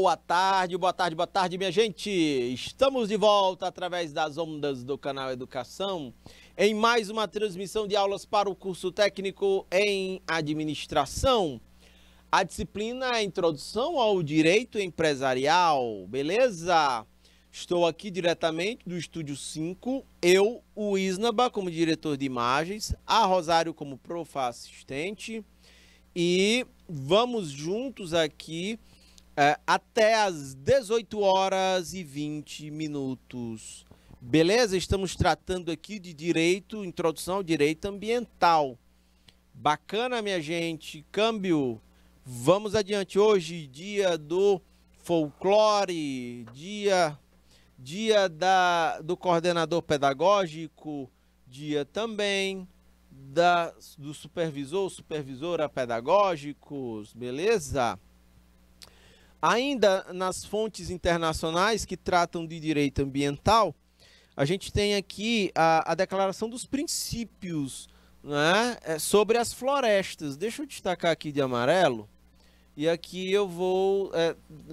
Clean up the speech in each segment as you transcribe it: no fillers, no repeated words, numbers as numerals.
Boa tarde, boa tarde, boa tarde, minha gente. Estamos de volta através das ondas do canal Educação em mais uma transmissão de aulas para o curso técnico em administração. A disciplina é Introdução ao Direito Empresarial, beleza? Estou aqui diretamente do Estúdio 5, eu, o Isnaba, como diretor de imagens, a Rosário como profa assistente, e vamos juntos aqui até às 18 horas e 20 minutos. Beleza? Estamos tratando aqui de direito, introdução ao direito ambiental. Bacana, minha gente. Câmbio. Vamos adiante. Hoje, dia do folclore, dia do coordenador pedagógico, dia também do supervisor, supervisora pedagógicos, beleza? Ainda nas fontes internacionais que tratam de direito ambiental, a gente tem aqui a Declaração dos Princípios, né, sobre as florestas. Deixa eu destacar aqui de amarelo, e aqui eu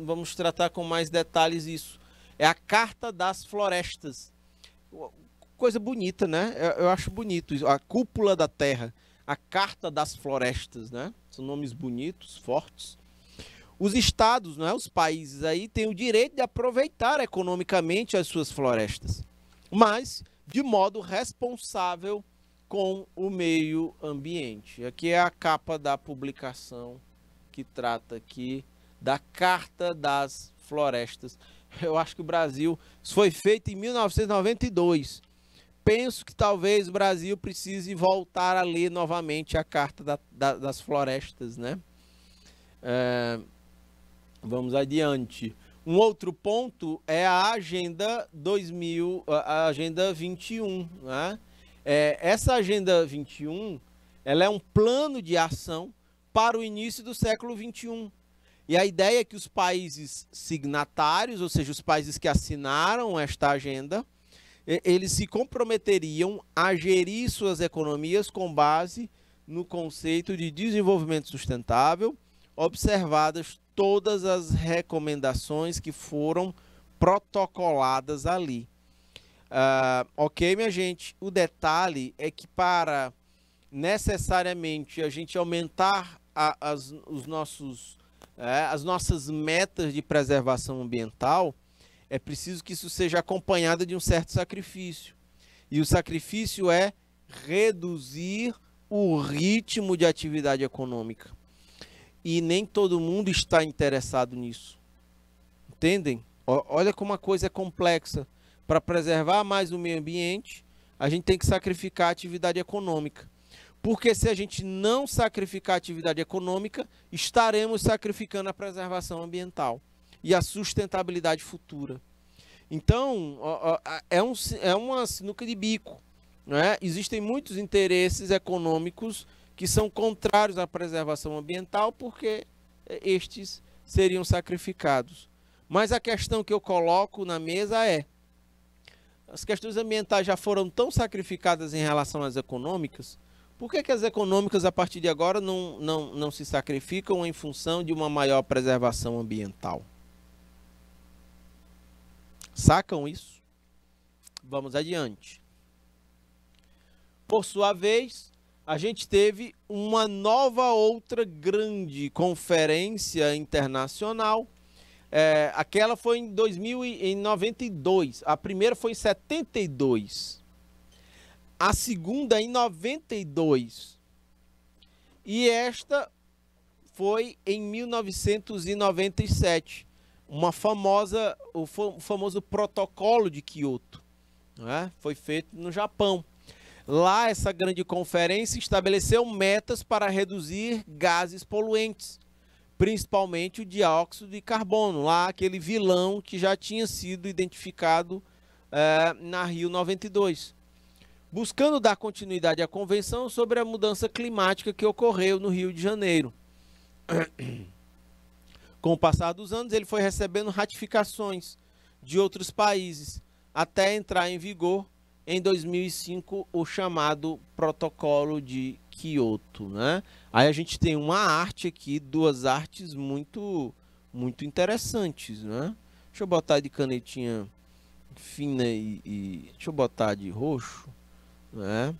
vamos tratar com mais detalhes isso. É a Carta das Florestas. Coisa bonita, né? Eu acho bonito isso. A Cúpula da Terra, a Carta das Florestas, né? São nomes bonitos, fortes. Os estados, né, os países aí têm o direito de aproveitar economicamente as suas florestas, mas de modo responsável com o meio ambiente. Aqui é a capa da publicação que trata aqui da Carta das Florestas. Eu acho que o Brasil, isso foi feito em 1992. Penso que talvez o Brasil precise voltar a ler novamente a Carta das Florestas, né? Vamos adiante. Um outro ponto é a Agenda 21, né? Essa Agenda 21, ela é um plano de ação para o início do século 21. E a ideia é que os países signatários, ou seja, os países que assinaram esta agenda, eles se comprometeriam a gerir suas economias com base no conceito de desenvolvimento sustentável, observadas todas as recomendações que foram protocoladas ali. Ok, minha gente? O detalhe é que para necessariamente a gente aumentar as nossas metas de preservação ambiental, é preciso que isso seja acompanhado de um certo sacrifício. E o sacrifício é reduzir o ritmo de atividade econômica. E nem todo mundo está interessado nisso. Entendem? Olha como a coisa é complexa. Para preservar mais o meio ambiente, a gente tem que sacrificar a atividade econômica. Porque se a gente não sacrificar a atividade econômica, estaremos sacrificando a preservação ambiental e a sustentabilidade futura. Então, é uma sinuca de bico, né? Existem muitos interesses econômicos que são contrários à preservação ambiental, porque estes seriam sacrificados. Mas a questão que eu coloco na mesa é: as questões ambientais já foram tão sacrificadas em relação às econômicas, por que as econômicas a partir de agora não se sacrificam em função de uma maior preservação ambiental? Sacam isso? Vamos adiante. Por sua vez, a gente teve uma outra grande conferência internacional. Aquela foi em 92. A primeira foi em 72. A segunda em 92. E esta foi em 1997. O famoso Protocolo de Kyoto, né? Foi feito no Japão. Lá, essa grande conferência estabeleceu metas para reduzir gases poluentes, principalmente o dióxido de carbono, lá aquele vilão que já tinha sido identificado na Rio 92, buscando dar continuidade à convenção sobre a mudança climática que ocorreu no Rio de Janeiro. Com o passar dos anos, ele foi recebendo ratificações de outros países, até entrar em vigor em 2005 o chamado Protocolo de Kyoto, né? Aí a gente tem uma arte aqui, duas artes muito muito interessantes, né? Deixa eu botar de canetinha fina deixa eu botar de roxo, né?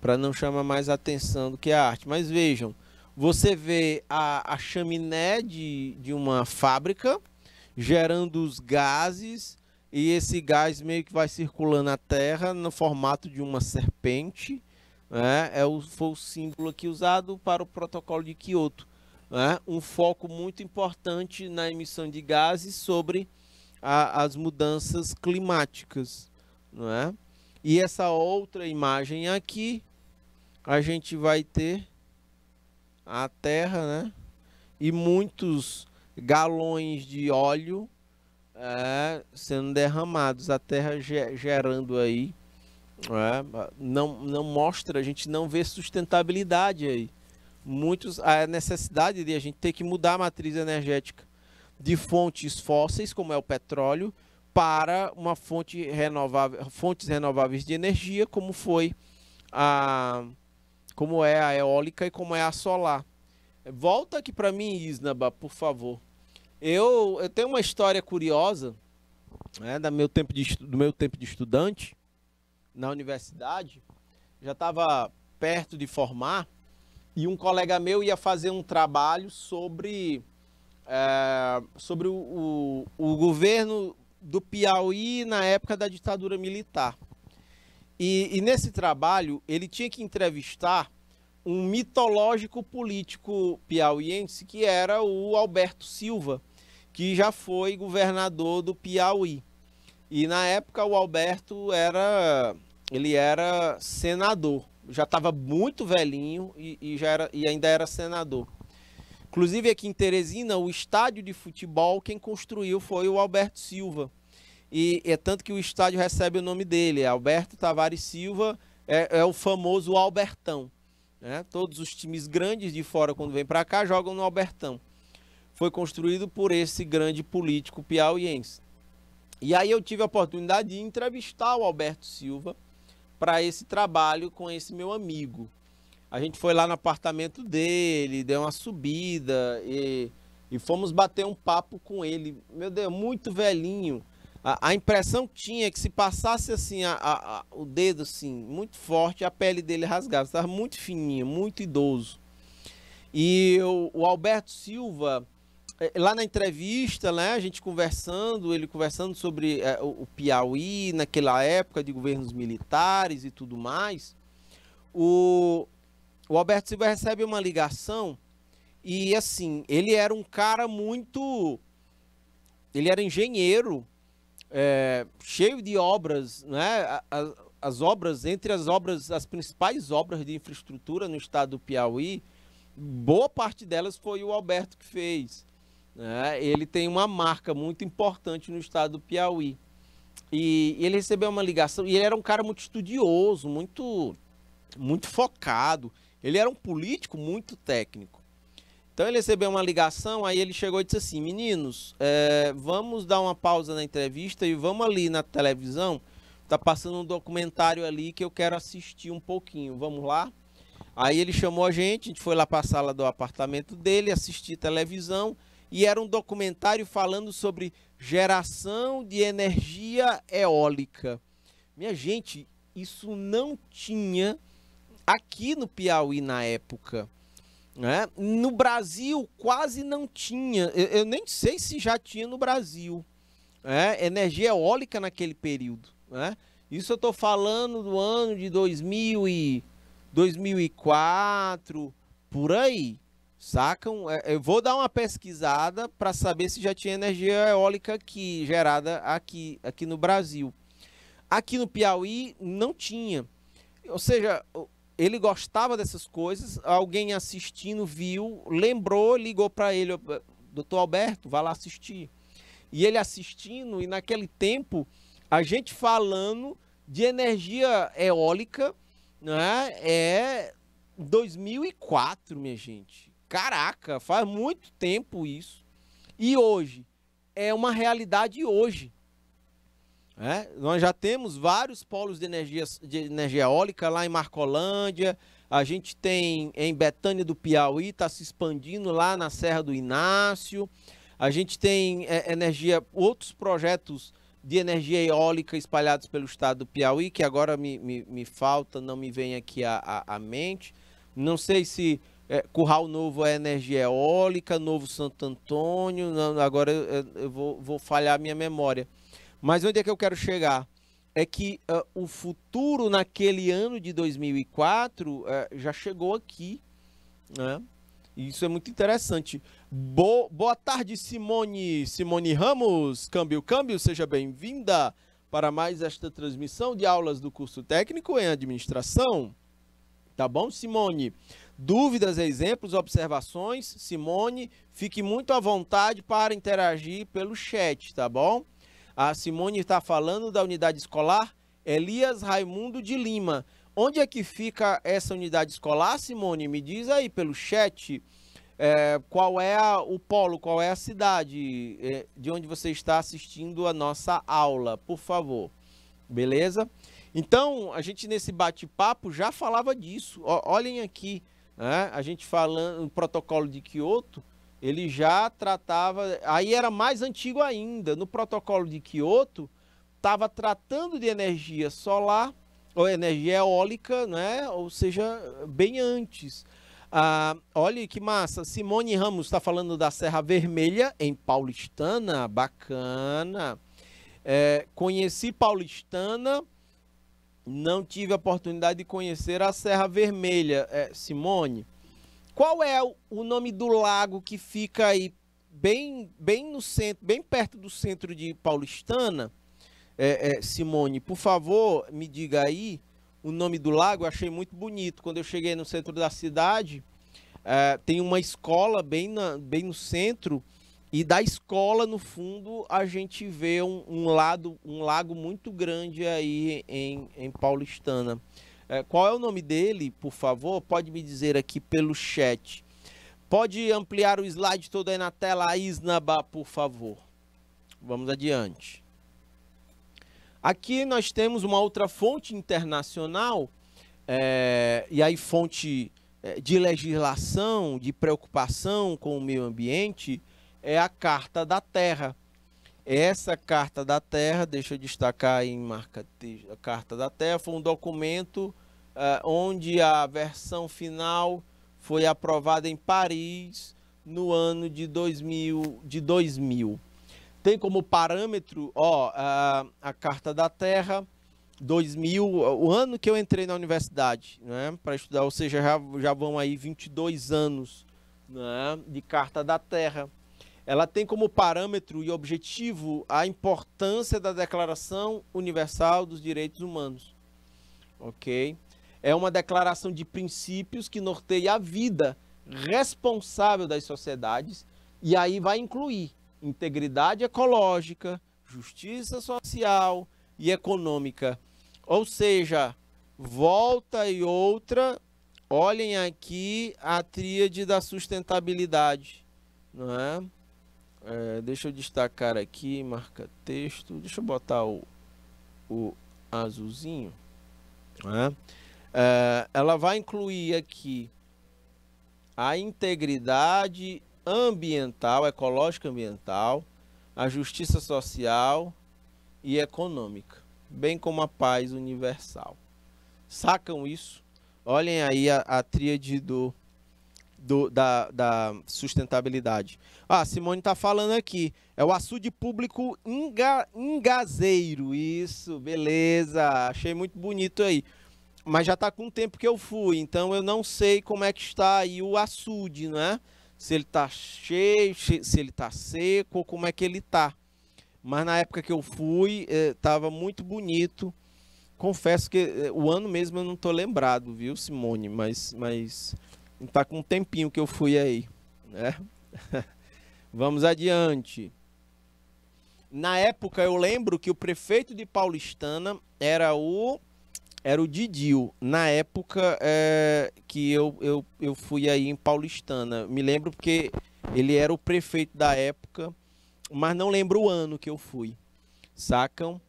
Para não chamar mais atenção do que a arte. Mas vejam, você vê a chaminé de uma fábrica gerando os gases, e esse gás meio que vai circulando na Terra no formato de uma serpente, né? Foi o símbolo aqui usado para o protocolo de Kyoto, né? Um foco muito importante na emissão de gases sobre as mudanças climáticas, não é? E essa outra imagem aqui, a gente vai ter a Terra, né? E muitos galões de óleo sendo derramados, a Terra gerando aí, não mostra, a gente não vê sustentabilidade aí. A necessidade de a gente ter que mudar a matriz energética de fontes fósseis, como é o petróleo, para uma fontes renováveis de energia, como é a eólica e como é a solar. Volta aqui para mim, Isnaba, por favor. Eu tenho uma história curiosa, né, do meu tempo de estudante na universidade. Já estava perto de formar e um colega meu ia fazer um trabalho sobre o governo do Piauí na época da ditadura militar. E nesse trabalho ele tinha que entrevistar um mitológico político piauiense que era o Alberto Silva, que já foi governador do Piauí. E na época o Alberto era senador, já estava muito velhinho e ainda era senador. Inclusive aqui em Teresina, o estádio de futebol, quem construiu foi o Alberto Silva. E é tanto que o estádio recebe o nome dele, Alberto Tavares Silva, é o famoso Albertão, né? Todos os times grandes de fora, quando vêm para cá, jogam no Albertão. Foi construído por esse grande político piauiense. E aí eu tive a oportunidade de entrevistar o Alberto Silva para esse trabalho com esse meu amigo. A gente foi lá no apartamento dele, deu uma subida e fomos bater um papo com ele. Meu Deus, muito velhinho. A impressão que tinha é que se passasse assim o dedo assim, muito forte, a pele dele rasgava. Estava muito fininho, muito idoso. E o Alberto Silva, lá na entrevista, né, ele conversando sobre o Piauí, naquela época de governos militares e tudo mais, o Alberto Silva recebe uma ligação e, assim, ele era um cara ele era engenheiro, cheio de obras, né? As principais obras de infraestrutura no estado do Piauí, boa parte delas foi o Alberto que fez, né? Ele tem uma marca muito importante no estado do Piauí. E ele recebeu uma ligação, e ele era um cara muito estudioso, muito focado. Ele era um político muito técnico. Então ele recebeu uma ligação, aí ele chegou e disse assim: meninos, vamos dar uma pausa na entrevista e vamos ali na televisão. Tá passando um documentário ali que eu quero assistir um pouquinho. Vamos lá? Aí ele chamou a gente foi lá para a sala do apartamento dele, assistir televisão, e era um documentário falando sobre geração de energia eólica. Minha gente, isso não tinha aqui no Piauí na época, né? No Brasil quase não tinha, eu nem sei se já tinha no Brasil, energia eólica naquele período, né? Isso eu estou falando do ano de 2004, por aí, sacam? Eu vou dar uma pesquisada para saber se já tinha energia eólica gerada aqui no Brasil. Aqui no Piauí não tinha, ou seja, ele gostava dessas coisas, alguém assistindo viu, lembrou, ligou para ele: doutor Alberto, vá lá assistir. E ele assistindo, e naquele tempo, a gente falando de energia eólica, né, 2004, minha gente. Caraca, faz muito tempo isso. E hoje, é uma realidade hoje. Nós já temos vários polos de energia eólica lá em Marcolândia, a gente tem em Betânia do Piauí, está se expandindo lá na Serra do Inácio, a gente tem outros projetos de energia eólica espalhados pelo estado do Piauí, que agora me falta, não me vem aqui à mente. Não sei se Curral Novo é energia eólica, Novo Santo Antônio, não, agora eu vou falhar a minha memória. Mas onde é que eu quero chegar? É que o futuro naquele ano de 2004 já chegou aqui, né? E isso é muito interessante. Boa tarde, Simone Ramos, Câmbio, seja bem-vinda para mais esta transmissão de aulas do curso técnico em administração. Tá bom, Simone? Dúvidas, exemplos, observações, Simone, fique muito à vontade para interagir pelo chat, tá bom? A Simone está falando da unidade escolar Elias Raimundo de Lima. Onde é que fica essa unidade escolar, Simone? Me diz aí pelo chat qual é o polo, qual é a cidade de onde você está assistindo a nossa aula, por favor. Beleza? Então, a gente nesse bate-papo já falava disso. Olhem aqui, né? A gente falando no protocolo de Kyoto, ele já tratava, aí era mais antigo ainda, no protocolo de Kyoto, estava tratando de energia solar, ou energia eólica, né? Ou seja, bem antes. Olha que massa, Simone Ramos está falando da Serra Vermelha, em Paulistana, bacana. Conheci Paulistana, não tive a oportunidade de conhecer a Serra Vermelha. Simone, qual é o nome do lago que fica aí bem no centro, bem perto do centro de Paulistana? Simone, por favor, me diga aí o nome do lago. Eu achei muito bonito. Quando eu cheguei no centro da cidade, tem uma escola bem no centro, e da escola, no fundo, a gente vê um lago muito grande aí em Paulistana. Qual é o nome dele, por favor? Pode me dizer aqui pelo chat. Pode ampliar o slide todo aí na tela, Isnaba, por favor. Vamos adiante. Aqui nós temos uma outra fonte internacional, e aí fonte de legislação, de preocupação com o meio ambiente, é a Carta da Terra. Essa Carta da Terra, deixa eu destacar aí em marca texto, a Carta da Terra foi um documento onde a versão final foi aprovada em Paris no ano de 2000. Tem como parâmetro a Carta da Terra 2000, o ano que eu entrei na universidade, né, para estudar, ou seja, já vão aí 22 anos, né, de Carta da Terra. Ela tem como parâmetro e objetivo a importância da Declaração Universal dos Direitos Humanos. Ok? É uma declaração de princípios que norteia a vida responsável das sociedades, e aí vai incluir integridade ecológica, justiça social e econômica. Ou seja, volta e outra, olhem aqui a tríade da sustentabilidade, não é? Deixa eu destacar aqui, marca texto, deixa eu botar o azulzinho, né? Ela vai incluir aqui a integridade ambiental, ecológica ambiental, a justiça social e econômica, bem como a paz universal. Sacam isso? Olhem aí a tríade da sustentabilidade. Simone está falando aqui, é o açude público Ingazeiro, isso, beleza, achei muito bonito aí, mas já está com tempo que eu fui, então eu não sei como é que está aí o açude, né? Se ele está cheio, se ele está seco, ou como é que ele está. Mas na época que eu fui, estava muito bonito. Confesso que o ano mesmo eu não estou lembrado, viu, Simone? Mas está com um tempinho que eu fui aí, né? Vamos adiante. Na época, eu lembro que o prefeito de Paulistana era o Didil. Na época que eu fui aí em Paulistana. Me lembro porque ele era o prefeito da época, mas não lembro o ano que eu fui. Sacam?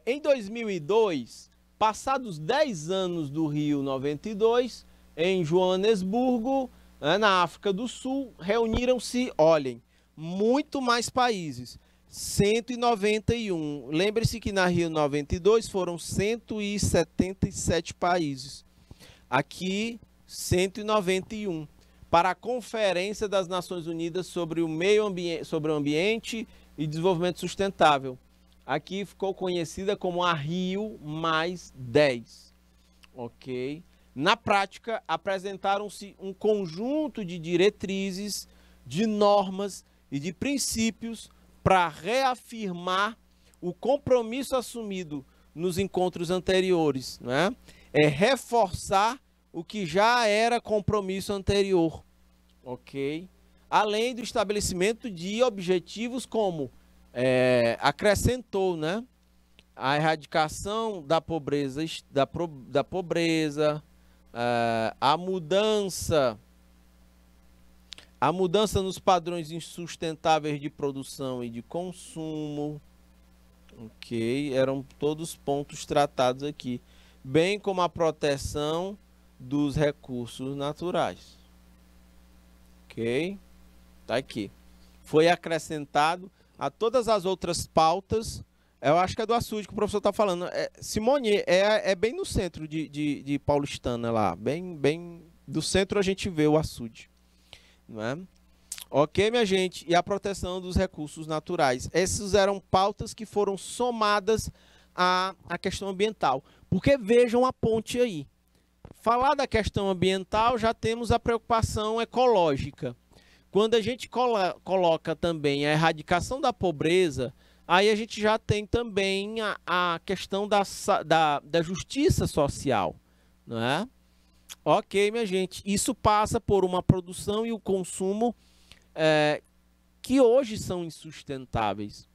Em 2002, passados 10 anos do Rio 92, em Joanesburgo, na África do Sul, reuniram-se, olhem, muito mais países, 191. Lembre-se que na Rio 92 foram 177 países. Aqui, 191. Para a Conferência das Nações Unidas sobre o Meio Ambiente, sobre o Ambiente e Desenvolvimento Sustentável. Aqui ficou conhecida como a Rio mais 10. Ok? Na prática, apresentaram-se um conjunto de diretrizes, de normas e de princípios para reafirmar o compromisso assumido nos encontros anteriores, né? É reforçar o que já era compromisso anterior, ok? Além do estabelecimento de objetivos como acrescentou, né? A erradicação da pobreza, a mudança nos padrões insustentáveis de produção e de consumo, ok? Eram todos pontos tratados aqui, bem como a proteção dos recursos naturais, ok? Tá aqui. Foi acrescentado a todas as outras pautas. Eu acho que é do açude que o professor está falando. Simone, é bem no centro de Paulistana lá. Bem do centro a gente vê o açude. Não é? Ok, minha gente? E a proteção dos recursos naturais. Essas eram pautas que foram somadas à questão ambiental. Porque vejam a ponte aí. Falar da questão ambiental, já temos a preocupação ecológica. Quando a gente coloca também a erradicação da pobreza, aí a gente já tem também a questão da justiça social, não é? Ok, minha gente, isso passa por uma produção e o consumo que hoje são insustentáveis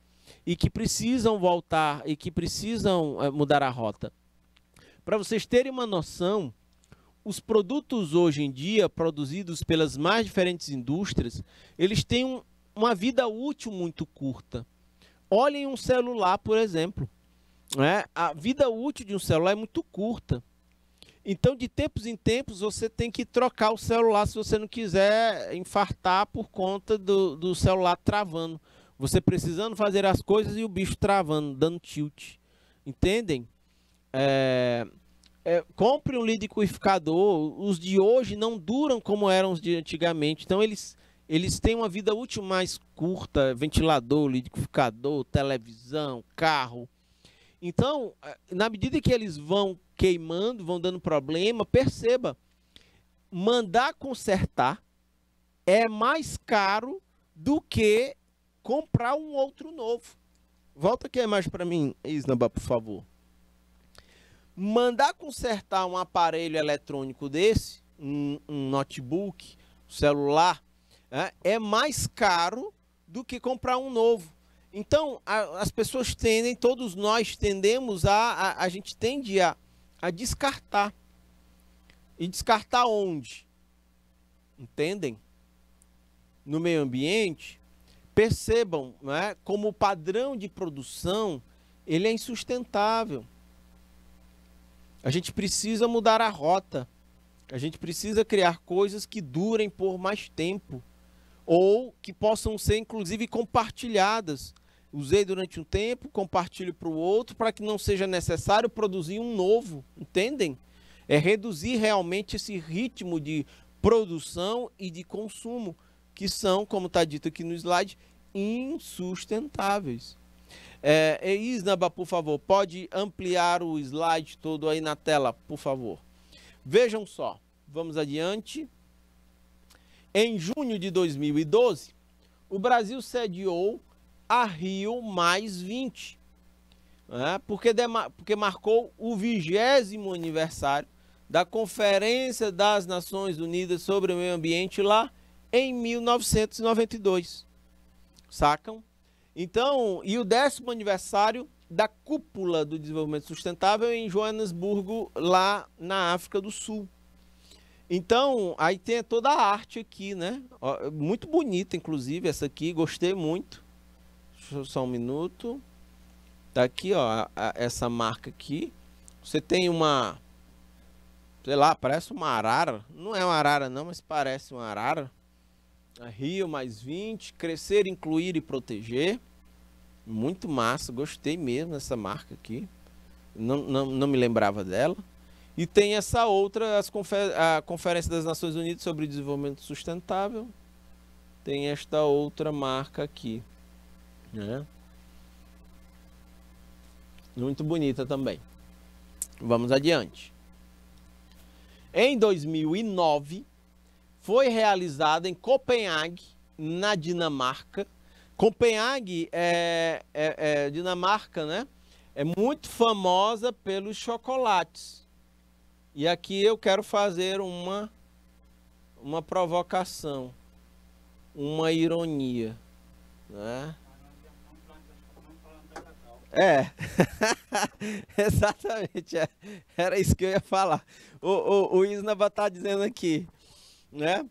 e que precisam voltar e que precisam mudar a rota. Para vocês terem uma noção, os produtos hoje em dia, produzidos pelas mais diferentes indústrias, eles têm uma vida útil muito curta. Olhem um celular, por exemplo. Né? A vida útil de um celular é muito curta. Então, de tempos em tempos, você tem que trocar o celular se você não quiser infartar por conta do celular travando. Você precisando fazer as coisas e o bicho travando, dando tilt. Entendem? Compre um liquidificador. Os de hoje não duram como eram os de antigamente. Então, eles têm uma vida útil mais curta. Ventilador, liquidificador, televisão, carro. Então, na medida que eles vão queimando, vão dando problema, perceba, mandar consertar é mais caro do que comprar um outro novo. Volta aqui a imagem para mim, Isnaba, por favor. Mandar consertar um aparelho eletrônico desse, um notebook, celular, é mais caro do que comprar um novo. Então, as pessoas tendem, todos nós tendemos a gente tende a descartar. E descartar onde? Entendem? No meio ambiente, percebam, né, como o padrão de produção ele é insustentável. A gente precisa mudar a rota. A gente precisa criar coisas que durem por mais tempo. Ou que possam ser, inclusive, compartilhadas. Usei durante um tempo, compartilho para o outro, para que não seja necessário produzir um novo. Entendem? É reduzir realmente esse ritmo de produção e de consumo, que são, como está dito aqui no slide, insustentáveis. Isnaba, por favor, pode ampliar o slide todo aí na tela, por favor. Vejam só, vamos adiante. Em junho de 2012, o Brasil sediou a Rio mais 20, né? Porque marcou o 20º aniversário da Conferência das Nações Unidas sobre o Meio Ambiente lá em 1992. Sacam? Então, e o 10º aniversário da Cúpula do Desenvolvimento Sustentável em Joanesburgo, lá na África do Sul. Então, aí tem toda a arte aqui, né? Muito bonita, inclusive, essa aqui, gostei muito. Deixa eu só um minuto. Tá aqui, ó, essa marca aqui. Você tem uma, sei lá, parece uma arara. Não é uma arara não, mas parece uma arara. A Rio +20, crescer, incluir e proteger. Muito massa, gostei mesmo dessa marca aqui. Não me lembrava dela. E tem essa outra, a Conferência das Nações Unidas sobre Desenvolvimento Sustentável. Tem esta outra marca aqui, né? Muito bonita também. Vamos adiante. Em 2009, foi realizada em Copenhague, na Dinamarca. Copenhague Dinamarca, né? É muito famosa pelos chocolates. E aqui eu quero fazer uma provocação, uma ironia, né? Exatamente, era isso que eu ia falar. O Isnaba está dizendo aqui, né?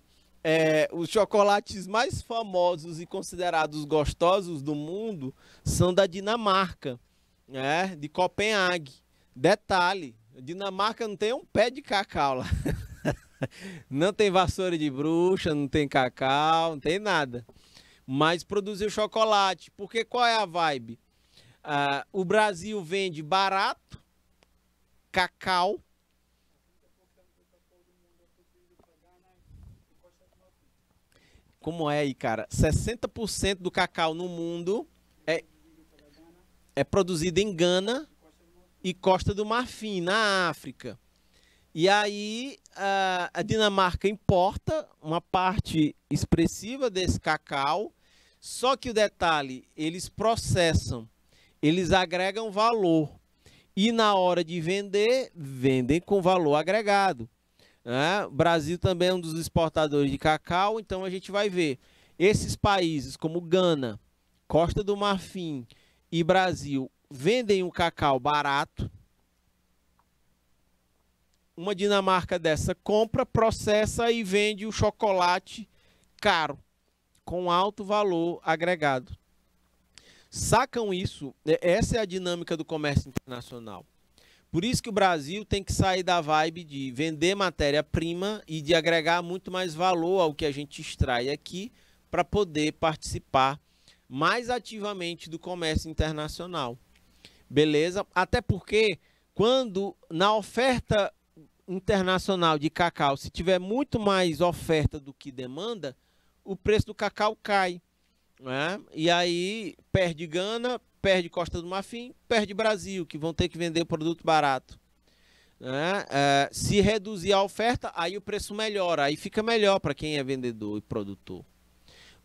Os chocolates mais famosos e considerados gostosos do mundo são da Dinamarca, né? De Copenhague. Detalhe, a Dinamarca não tem um pé de cacau lá. Não tem vassoura de bruxa, não tem cacau, não tem nada. Mas produziu chocolate, porque qual é a vibe? O Brasil vende barato, cacau. Como é aí, cara? 60% do cacau no mundo é produzido em Gana e Costa do Marfim, na África. E aí a Dinamarca importa uma parte expressiva desse cacau, só que o detalhe, eles processam, eles agregam valor e na hora de vender, vendem com valor agregado. O Brasil também é um dos exportadores de cacau, então a gente vai ver esses países como Gana, Costa do Marfim e Brasil vendem o cacau barato. Uma Dinamarca dessa compra, processa e vende o chocolate caro, com alto valor agregado. Sacam isso? Essa é a dinâmica do comércio internacional. Por isso que o Brasil tem que sair da vibe de vender matéria-prima e de agregar muito mais valor ao que a gente extrai aqui para poder participar mais ativamente do comércio internacional. Beleza? Até porque quando na oferta internacional de cacau, se tiver muito mais oferta do que demanda, o preço do cacau cai, né? E aí perde Gana, perde Costa do Marfim, perde Brasil, que vão ter que vender o produto barato, né? Se reduzir a oferta, aí o preço melhora, aí fica melhor para quem é vendedor e produtor.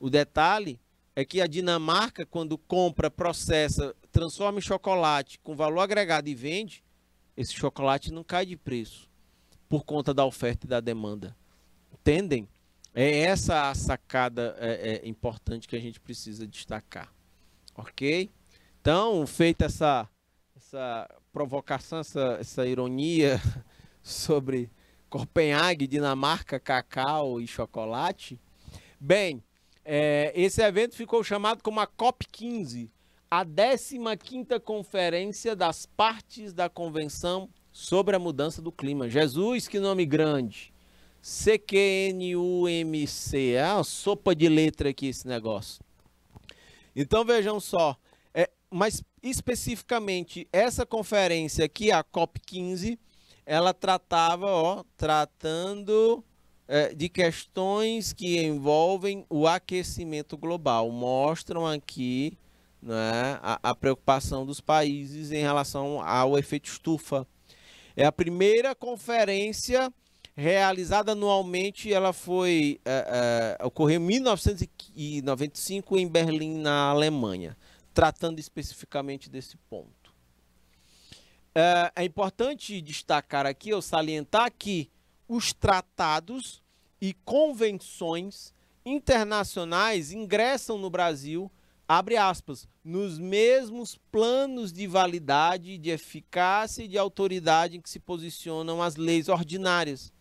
O detalhe é que a Dinamarca, quando compra, processa, transforma em chocolate com valor agregado e vende, esse chocolate não cai de preço por conta da oferta e da demanda. Entendem? É essa a sacada importante que a gente precisa destacar. Ok? Então, feita essa provocação, essa ironia sobre Copenhague, Dinamarca, cacau e chocolate, bem, esse evento ficou chamado como a COP15, a 15ª Conferência das Partes da Convenção sobre a Mudança do Clima. Jesus, que nome grande! CQNUMC, é uma sopa de letra aqui esse negócio. Então vejam só, mas especificamente essa conferência aqui, a COP15, ela tratando de questões que envolvem o aquecimento global. Mostram aqui, né, a preocupação dos países em relação ao efeito estufa. É a primeira conferência realizada anualmente, ela ocorreu em 1995 em Berlim, na Alemanha, tratando especificamente desse ponto. É importante destacar aqui, ou salientar que os tratados e convenções internacionais ingressam no Brasil, abre aspas, nos mesmos planos de validade, de eficácia e de autoridade em que se posicionam as leis ordinárias,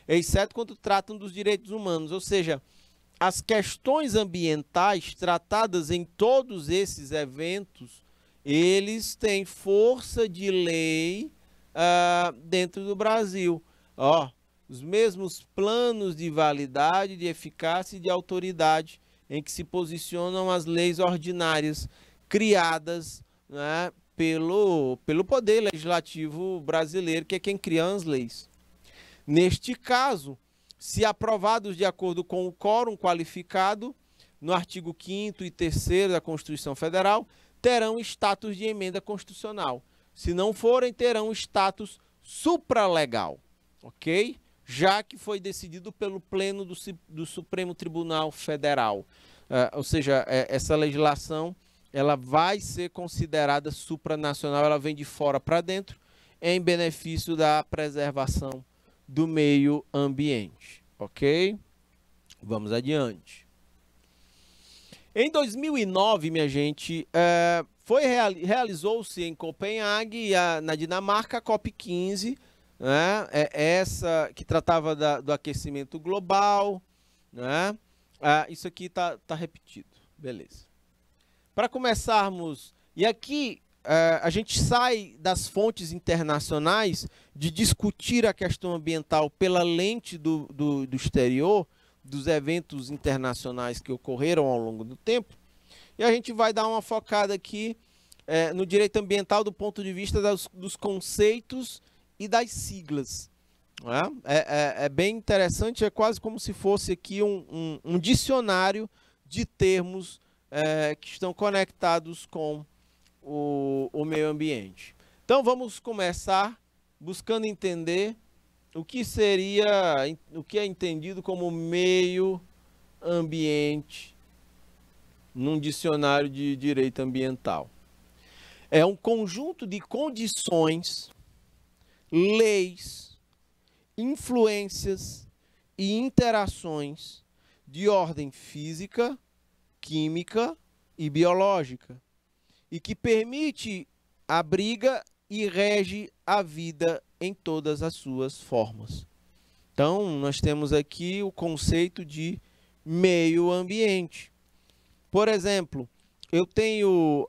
exceto quando tratam dos direitos humanos. Ou seja, as questões ambientais tratadas em todos esses eventos eles têm força de lei dentro do Brasil. Ó, os mesmos planos de validade, de eficácia e de autoridade em que se posicionam as leis ordinárias criadas, né, pelo Poder Legislativo brasileiro, que é quem cria as leis. Neste caso, se aprovados de acordo com o quórum qualificado, no artigo 5º e 3º da Constituição Federal, terão status de emenda constitucional. Se não forem, terão status supralegal, ok? Já que foi decidido pelo Pleno do Supremo Tribunal Federal. Ou seja, essa legislação ela vai ser considerada supranacional, ela vem de fora para dentro, em benefício da preservação do meio ambiente, ok? Vamos adiante. Em 2009, minha gente, realizou-se em Copenhague, na Dinamarca, a COP15, né? Essa que tratava do aquecimento global, né? Isso aqui tá repetido, beleza. Para começarmos, e aqui a gente sai das fontes internacionais de discutir a questão ambiental pela lente do exterior, dos eventos internacionais que ocorreram ao longo do tempo, e a gente vai dar uma focada aqui no direito ambiental do ponto de vista dos conceitos e das siglas. É bem interessante, é quase como se fosse aqui um dicionário de termos que estão conectados com o meio ambiente. Então vamos começar buscando entender o que é entendido como meio ambiente num dicionário de direito ambiental. É um conjunto de condições, leis, influências e interações de ordem física, química e biológica, e que permite, abriga e rege a vida em todas as suas formas. Então, nós temos aqui o conceito de meio ambiente. Por exemplo, eu tenho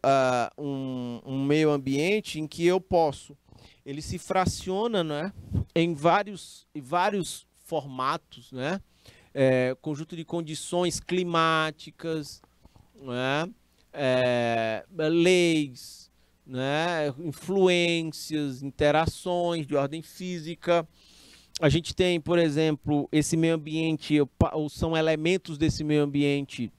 um meio ambiente em que ele se fraciona, né, em vários formatos, né? Conjunto de condições climáticas, né? Leis, né? Influências, interações de ordem física. A gente tem, por exemplo, esse meio ambiente, ou são elementos desse meio ambiente,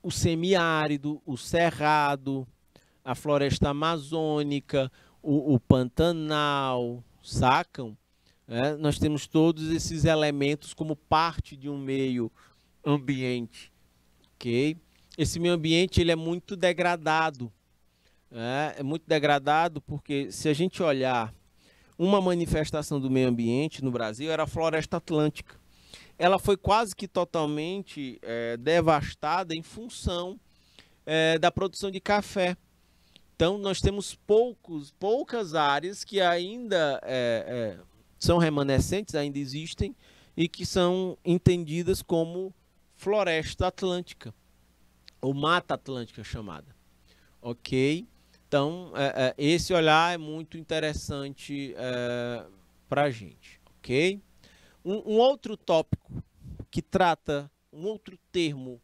o semiárido, o cerrado, a floresta amazônica, o Pantanal, sacam? Nós temos todos esses elementos como parte de um meio ambiente, ok? Esse meio ambiente ele é muito degradado, é muito degradado porque se a gente olhar uma manifestação do meio ambiente no Brasil era a floresta atlântica. Ela foi quase que totalmente devastada em função da produção de café. Então nós temos poucas áreas que ainda são remanescentes, ainda existem, e que são entendidas como floresta atlântica, ou mata atlântica chamada. Ok? Então, esse olhar é muito interessante para a gente. Ok? Um outro tópico que trata, um outro termo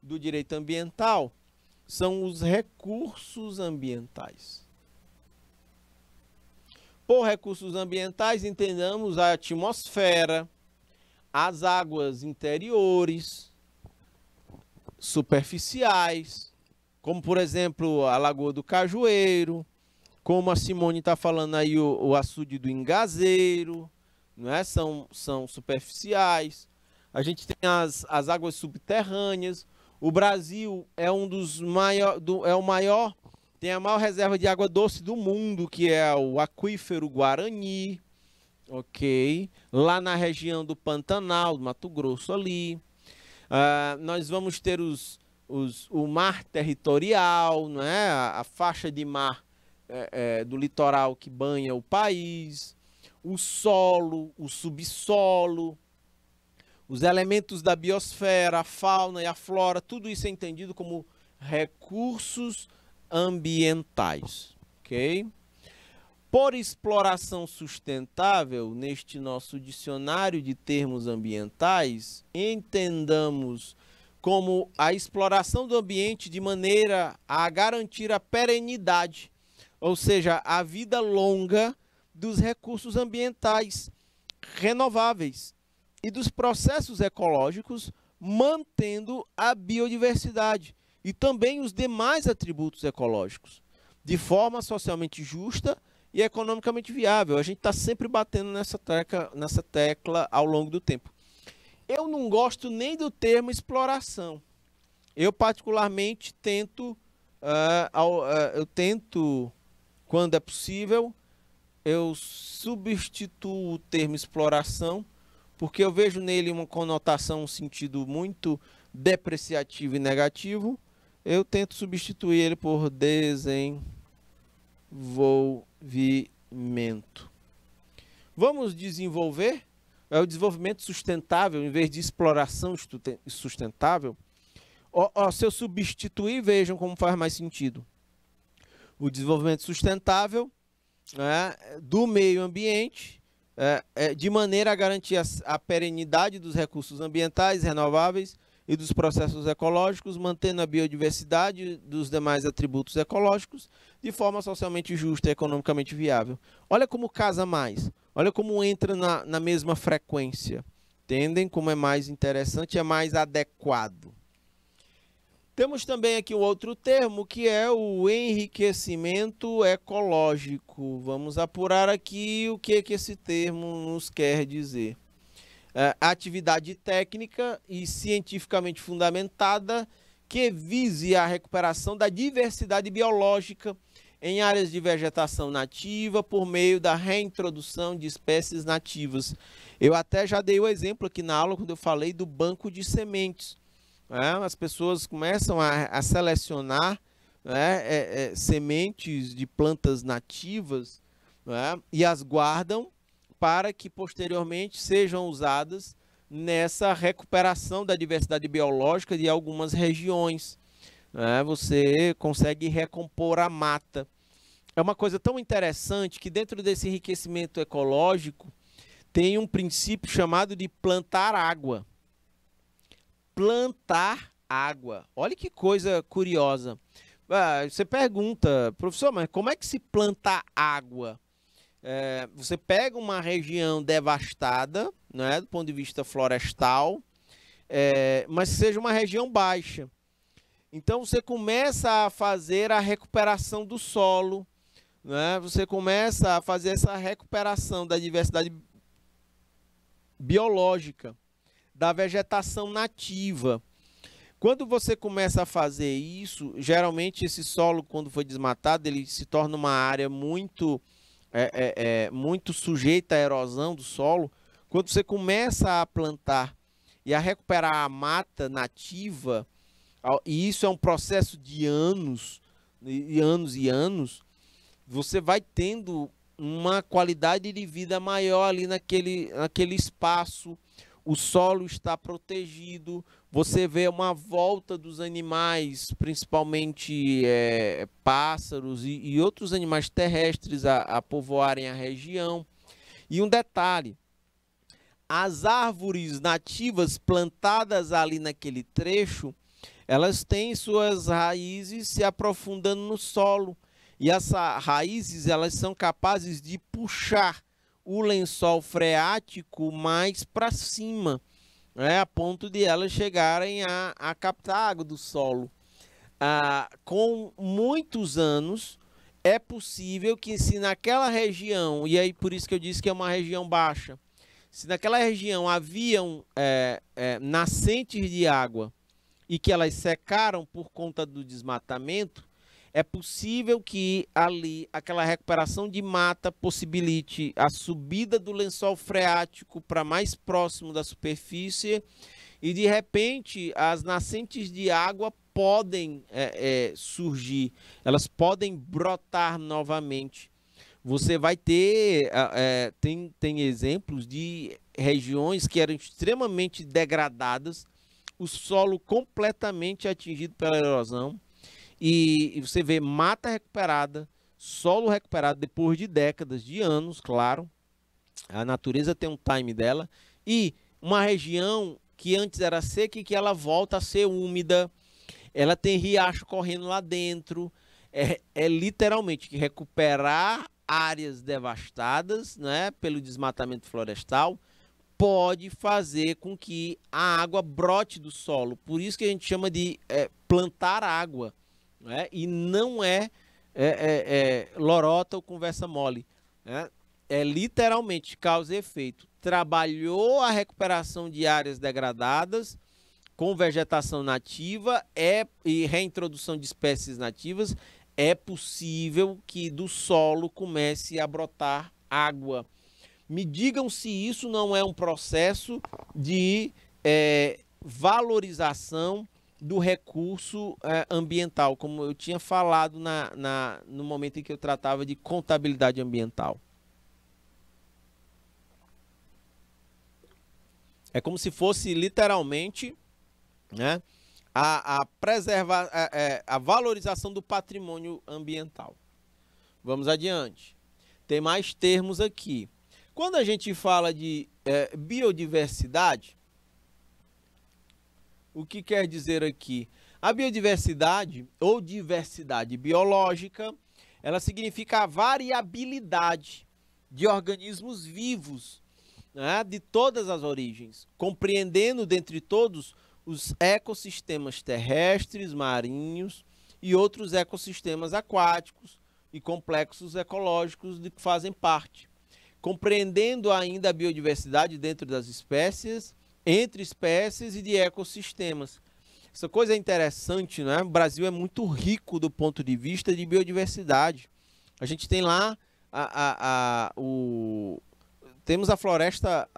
do direito ambiental, são os recursos ambientais. Por recursos ambientais, entendamos a atmosfera, as águas interiores, superficiais, como, por exemplo, a Lagoa do Cajueiro, como a Simone está falando aí, o açude do Ingazeiro, não é? São superficiais. A gente tem as águas subterrâneas. O Brasil é tem a maior reserva de água doce do mundo, que é o aquífero Guarani, ok? Lá na região do Pantanal, do Mato Grosso ali. Nós vamos ter o mar territorial, não é? A faixa de mar do litoral que banha o país, o solo, o subsolo, os elementos da biosfera, a fauna e a flora, tudo isso é entendido como recursos ambientais, ok? Por exploração sustentável, neste nosso dicionário de termos ambientais, entendamos como a exploração do ambiente de maneira a garantir a perenidade, ou seja, a vida longa dos recursos ambientais renováveis e dos processos ecológicos, mantendo a biodiversidade e também os demais atributos ecológicos, de forma socialmente justa e economicamente viável. A gente está sempre batendo nessa tecla ao longo do tempo. Eu não gosto nem do termo exploração. Eu particularmente tento, quando é possível, eu substituo o termo exploração, porque eu vejo nele uma conotação, um sentido muito depreciativo e negativo. Eu tento substituir ele por desenvolvimento. Vamos desenvolver? É o desenvolvimento sustentável, em vez de exploração sustentável. Se eu substituir, vejam como faz mais sentido. O desenvolvimento sustentável do meio ambiente, de maneira a garantir a perenidade dos recursos ambientais renováveis e dos processos ecológicos, mantendo a biodiversidade dos demais atributos ecológicos de forma socialmente justa e economicamente viável. Olha como casa mais, olha como entra na mesma frequência. Entendem como é mais interessante, é mais adequado. Temos também aqui um outro termo, que é o enriquecimento ecológico. Vamos apurar aqui o que esse termo nos quer dizer. Atividade técnica e cientificamente fundamentada que vise a recuperação da diversidade biológica em áreas de vegetação nativa por meio da reintrodução de espécies nativas. Eu até já dei o exemplo aqui na aula quando eu falei do banco de sementes. As pessoas começam a selecionar sementes de plantas nativas e as guardam para que posteriormente sejam usadas nessa recuperação da diversidade biológica de algumas regiões. Você consegue recompor a mata. É uma coisa tão interessante que dentro desse enriquecimento ecológico tem um princípio chamado de plantar água. Plantar água. Olha que coisa curiosa. Você pergunta, professor, mas como é que se planta água? Você pega uma região devastada, né, do ponto de vista florestal, mas seja uma região baixa. Então você começa a fazer a recuperação do solo, né? Você começa a fazer essa recuperação da diversidade biológica, da vegetação nativa. Quando você começa a fazer isso, geralmente esse solo, quando foi desmatado, ele se torna uma área muito sujeita à erosão do solo. Quando você começa a plantar e a recuperar a mata nativa, e isso é um processo de anos e anos e anos, você vai tendo uma qualidade de vida maior ali naquele espaço. O solo está protegido, você vê uma volta dos animais, principalmente pássaros e outros animais terrestres a povoarem a região. E um detalhe, as árvores nativas plantadas ali naquele trecho, elas têm suas raízes se aprofundando no solo. E essas raízes, elas são capazes de puxar o lençol freático mais para cima, a ponto de elas chegarem a captar água do solo. Com muitos anos, é possível que se naquela região, e aí por isso que eu disse que é uma região baixa, se naquela região haviam nascentes de água e que elas secaram por conta do desmatamento, é possível que ali aquela recuperação de mata possibilite a subida do lençol freático para mais próximo da superfície e de repente as nascentes de água podem surgir, elas podem brotar novamente. Você vai ter, tem exemplos de regiões que eram extremamente degradadas, o solo completamente atingido pela erosão, E você vê mata recuperada, solo recuperado depois de décadas, de anos, claro. A natureza tem um time dela. E uma região que antes era seca e que ela volta a ser úmida. Ela tem riacho correndo lá dentro. É literalmente que recuperar áreas devastadas, né, pelo desmatamento florestal pode fazer com que a água brote do solo. Por isso que a gente chama de plantar água, né? E não lorota ou conversa mole, né? É literalmente causa e efeito. Trabalhou a recuperação de áreas degradadas com vegetação nativa e reintrodução de espécies nativas, é possível que do solo comece a brotar água. Me digam se isso não é um processo de valorização do recurso ambiental, como eu tinha falado no momento em que eu tratava de contabilidade ambiental. É como se fosse literalmente, né, a valorização do patrimônio ambiental. Vamos adiante. Tem mais termos aqui. Quando a gente fala de biodiversidade, o que quer dizer aqui? A biodiversidade ou diversidade biológica, ela significa a variabilidade de organismos vivos, né, de todas as origens, compreendendo dentre todos os ecossistemas terrestres, marinhos e outros ecossistemas aquáticos e complexos ecológicos de que fazem parte. Compreendendo ainda a biodiversidade dentro das espécies, entre espécies e de ecossistemas. Essa coisa é interessante, né? O Brasil é muito rico do ponto de vista de biodiversidade. A gente tem lá temos a floresta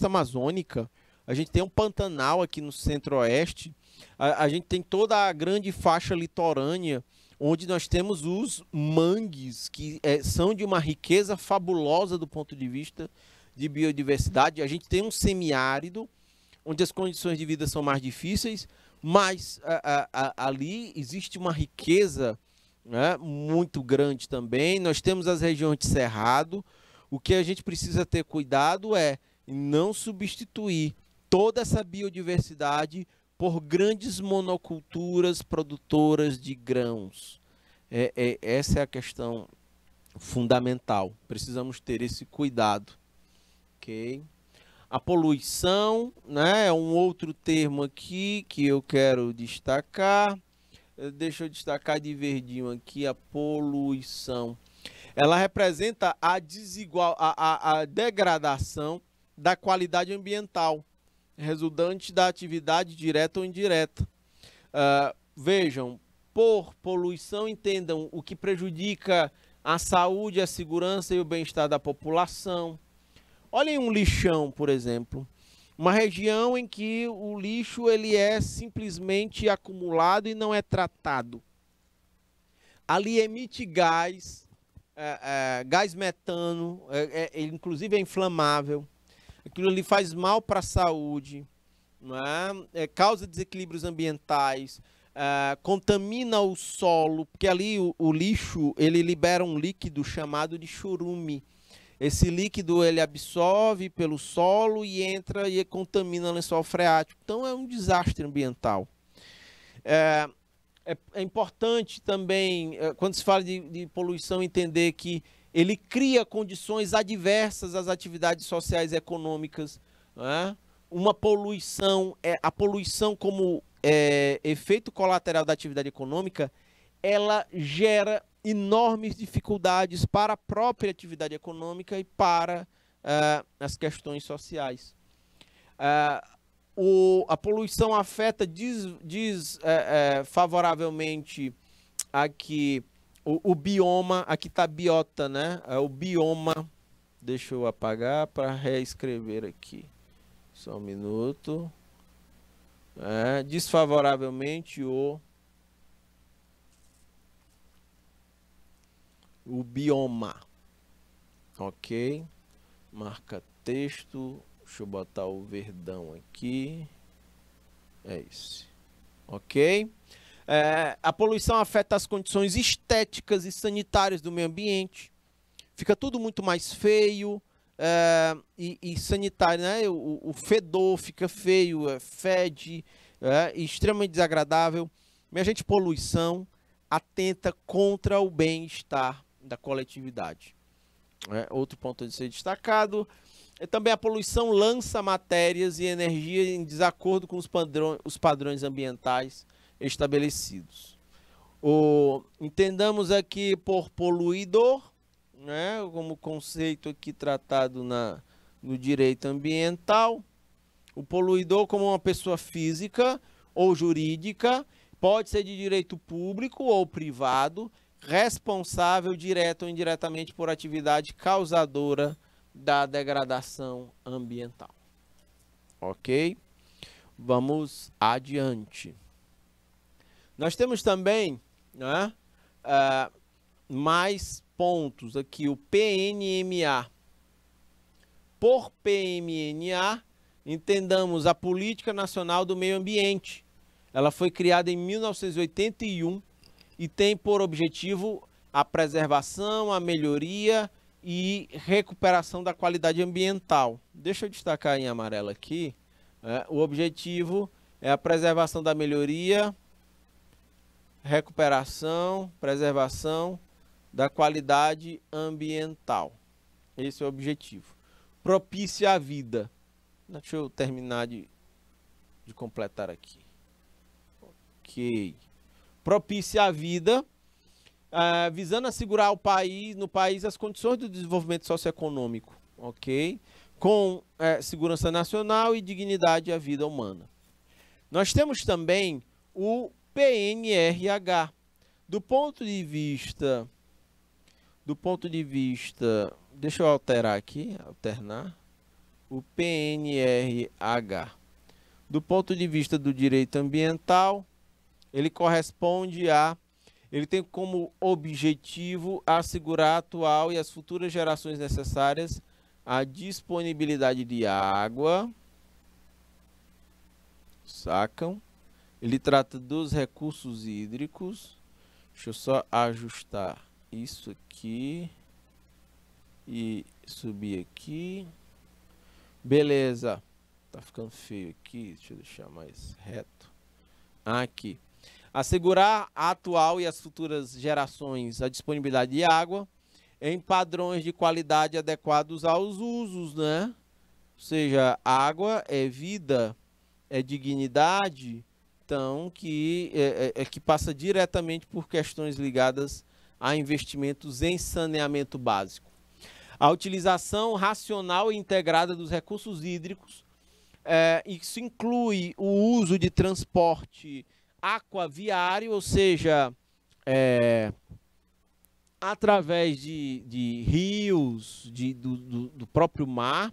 amazônica, a gente tem um Pantanal aqui no centro-oeste, a gente tem toda a grande faixa litorânea, onde nós temos os mangues, que são de uma riqueza fabulosa do ponto de vista de biodiversidade. A gente tem um semiárido, onde as condições de vida são mais difíceis, mas ali existe uma riqueza, né, muito grande também. Nós temos as regiões de cerrado. O que a gente precisa ter cuidado é não substituir toda essa biodiversidade por grandes monoculturas produtoras de grãos. Essa é a questão fundamental. Precisamos ter esse cuidado. Ok? A poluição, né, é um outro termo aqui que eu quero destacar. Deixa eu destacar de verdinho aqui a poluição. Ela representa a degradação da qualidade ambiental, resultante da atividade direta ou indireta. Vejam, por poluição, entendam o que prejudica a saúde, a segurança e o bem-estar da população. Olhem um lixão, por exemplo. Uma região em que o lixo ele é simplesmente acumulado e não é tratado. Ali emite gás, gás metano, ele inclusive é inflamável. Aquilo ali faz mal para a saúde, não é? Causa desequilíbrios ambientais, contamina o solo, porque ali o lixo ele libera um líquido chamado de chorume. Esse líquido ele absorve pelo solo e entra e contamina o lençol freático. Então é um desastre ambiental. É importante também, quando se fala de poluição, entender que ele cria condições adversas às atividades sociais e econômicas. Né? Uma poluição, a poluição como efeito colateral da atividade econômica, ela gera enormes dificuldades para a própria atividade econômica e para as questões sociais. A poluição afeta desfavoravelmente aqui o bioma, aqui está biota, né? O bioma, deixa eu apagar para reescrever aqui, só um minuto. Desfavoravelmente o bioma, ok? Marca texto, deixa eu botar o verdão aqui, é isso, ok? A poluição afeta as condições estéticas e sanitárias do meio ambiente. Fica tudo muito mais feio e sanitário, né? O fedor fica feio, fede, extremamente desagradável. Minha gente, poluição atenta contra o bem-estar da coletividade. Outro ponto a ser destacado é também a poluição lança matérias e energia em desacordo com os padrões ambientais estabelecidos. Entendamos aqui por poluidor, né, como conceito aqui tratado no direito ambiental, o poluidor como uma pessoa física ou jurídica, pode ser de direito público ou privado, responsável direto ou indiretamente por atividade causadora da degradação ambiental. Ok? Vamos adiante. Nós temos também, né, mais pontos aqui, o PNMA. Por PNMA, entendamos a Política Nacional do Meio Ambiente. Ela foi criada em 1981 e tem por objetivo a preservação, a melhoria e recuperação da qualidade ambiental. Deixa eu destacar em amarelo aqui. O objetivo é a preservação da melhoria, recuperação, preservação da qualidade ambiental. Esse é o objetivo. Propicia a vida. Deixa eu terminar de completar aqui. Ok. Propicia a vida, visando assegurar no país as condições do desenvolvimento socioeconômico, ok? Com segurança nacional e dignidade à vida humana. Nós temos também o PNRH. Do ponto de vista, deixa eu alterar aqui, o PNRH. Do ponto de vista do direito ambiental, ele tem como objetivo assegurar a atual e as futuras gerações necessárias a disponibilidade de água, sacam? Ele trata dos recursos hídricos. Deixa eu só ajustar isso aqui e subir aqui. Beleza. Tá ficando feio aqui, deixa eu deixar mais reto. Aqui. Assegurar a atual e as futuras gerações a disponibilidade de água em padrões de qualidade adequados aos usos, né? Ou seja, água é vida, é dignidade, então que passa diretamente por questões ligadas a investimentos em saneamento básico. A utilização racional e integrada dos recursos hídricos, isso inclui o uso de transporte aquaviário, ou seja, através de rios, do próprio mar,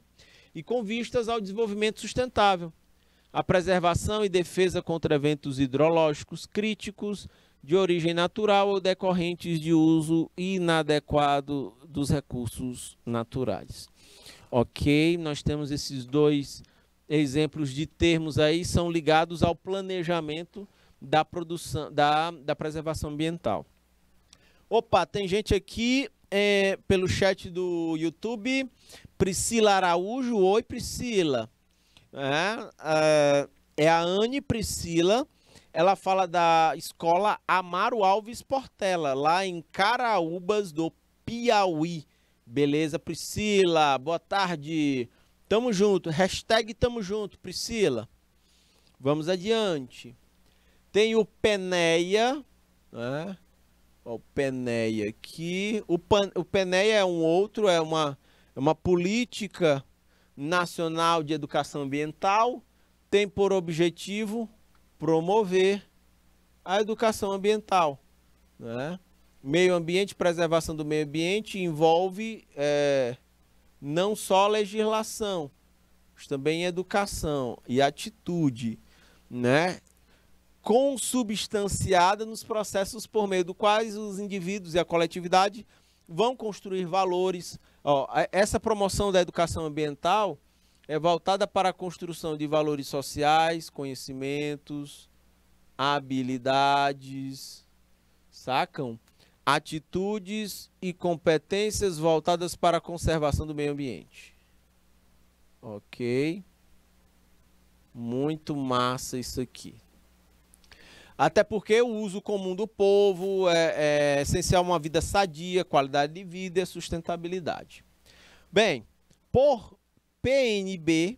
e com vistas ao desenvolvimento sustentável, a preservação e defesa contra eventos hidrológicos críticos de origem natural ou decorrentes de uso inadequado dos recursos naturais. Ok, nós temos esses dois exemplos de termos aí, são ligados ao planejamento da produção, da preservação ambiental. Opa, tem gente aqui pelo chat do YouTube. Priscila Araújo. Oi, Priscila. É a Anne Priscila. Ela fala da escola Amaro Alves Portela, lá em Caraúbas do Piauí. Beleza, Priscila? Boa tarde. Tamo junto. Hashtag tamo junto, Priscila. Vamos adiante. Tem o Peneia, né? O Peneia aqui. O Peneia é uma política nacional de educação ambiental. Tem por objetivo promover a educação ambiental, né? Meio ambiente, preservação do meio ambiente envolve não só legislação, mas também educação e atitude, né? Consubstanciada nos processos por meio dos quais os indivíduos e a coletividade vão construir valores. Essa promoção da educação ambiental é voltada para a construção de valores sociais, conhecimentos, habilidades, sacam? Atitudes e competências voltadas para a conservação do meio ambiente. Ok? Muito massa isso aqui. Até porque o uso comum do povo é essencial a uma vida sadia, qualidade de vida e sustentabilidade. Bem, por PNB,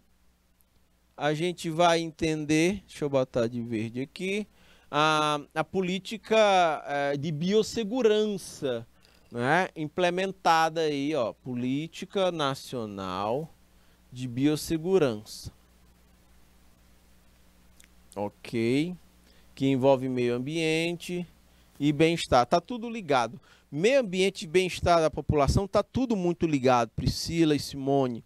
a gente vai entender, deixa eu botar de verde aqui, a política de biossegurança, né, implementada aí, ó, Política Nacional de Biossegurança. Ok, que envolve meio ambiente e bem-estar. Tá tudo ligado. Meio ambiente e bem-estar da população tá tudo muito ligado, Priscila e Simone.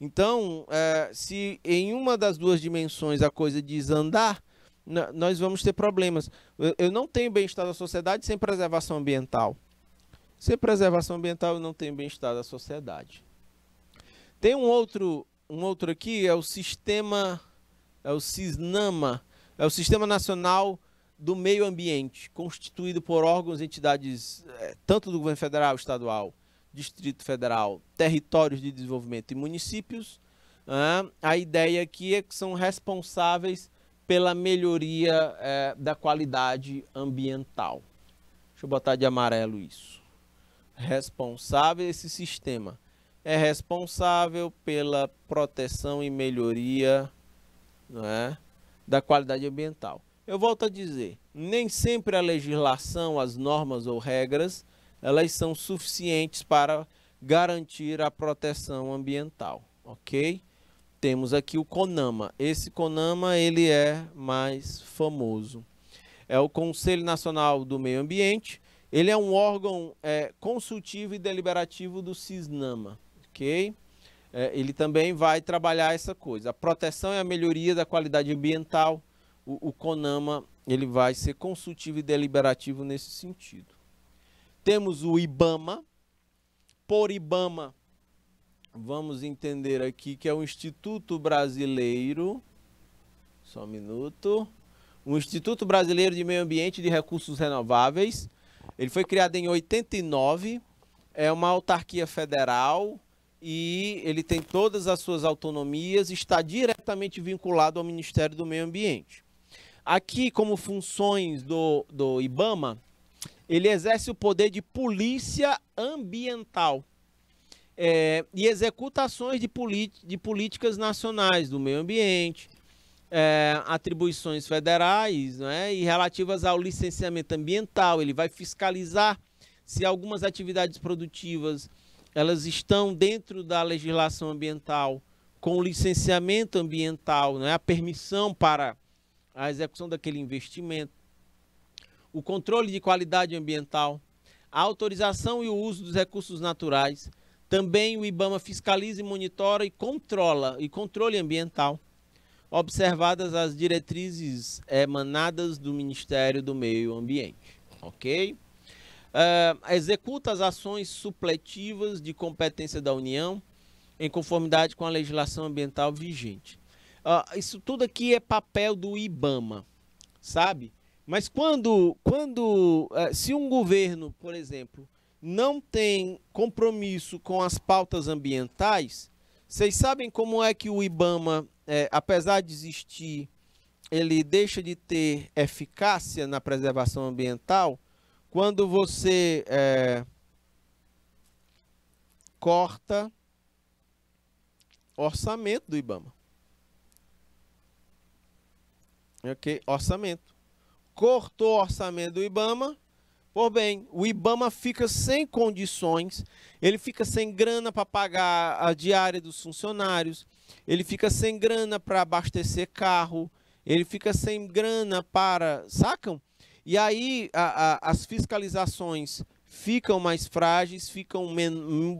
Então, se em uma das duas dimensões a coisa desandar, nós vamos ter problemas. Eu não tenho bem-estar da sociedade sem preservação ambiental. Sem preservação ambiental, eu não tenho bem-estar da sociedade. Tem um outro aqui, é o sistema, é o SISNAMA, é o Sistema Nacional do Meio Ambiente, constituído por órgãos e entidades, tanto do governo federal, estadual, Distrito Federal, territórios de desenvolvimento e municípios. A ideia aqui é que são responsáveis pela melhoria da qualidade ambiental. Deixa eu botar de amarelo isso. Responsável, esse sistema é responsável pela proteção e melhoria, não é, da qualidade ambiental. Eu volto a dizer, nem sempre a legislação, as normas ou regras, elas são suficientes para garantir a proteção ambiental, ok? Temos aqui o CONAMA. Esse CONAMA, ele é mais famoso. É o Conselho Nacional do Meio Ambiente. Ele é um órgão consultivo e deliberativo do SISNAMA, ok? Ele também vai trabalhar essa coisa, a proteção e a melhoria da qualidade ambiental. O CONAMA, ele vai ser consultivo e deliberativo nesse sentido. Temos o IBAMA. Por IBAMA, vamos entender aqui que é o Instituto Brasileiro, só um minuto, o Instituto Brasileiro de Meio Ambiente e de Recursos Renováveis. Ele foi criado em 89, é uma autarquia federal e ele tem todas as suas autonomias e está diretamente vinculado ao Ministério do Meio Ambiente. Aqui, como funções do IBAMA, ele exerce o poder de polícia ambiental e executa ações de políticas nacionais do meio ambiente, atribuições federais, né, e relativas ao licenciamento ambiental. Ele vai fiscalizar se algumas atividades produtivas elas estão dentro da legislação ambiental, com licenciamento ambiental, né, a permissão para a execução daquele investimento, o controle de qualidade ambiental, a autorização e o uso dos recursos naturais. Também o IBAMA fiscaliza e monitora e controla controle ambiental, observadas as diretrizes emanadas do Ministério do Meio Ambiente, ok? Executa as ações supletivas de competência da União em conformidade com a legislação ambiental vigente. Isso tudo aqui é papel do IBAMA, sabe? Mas se um governo, por exemplo, não tem compromisso com as pautas ambientais, vocês sabem como é que o IBAMA, apesar de existir, ele deixa de ter eficácia na preservação ambiental? Quando você corta orçamento do IBAMA. Ok? Orçamento. Cortou o orçamento do IBAMA, o IBAMA fica sem condições, ele fica sem grana para pagar a diária dos funcionários, ele fica sem grana para abastecer carro, ele fica sem grana para... Sacam? E aí as fiscalizações ficam mais frágeis, ficam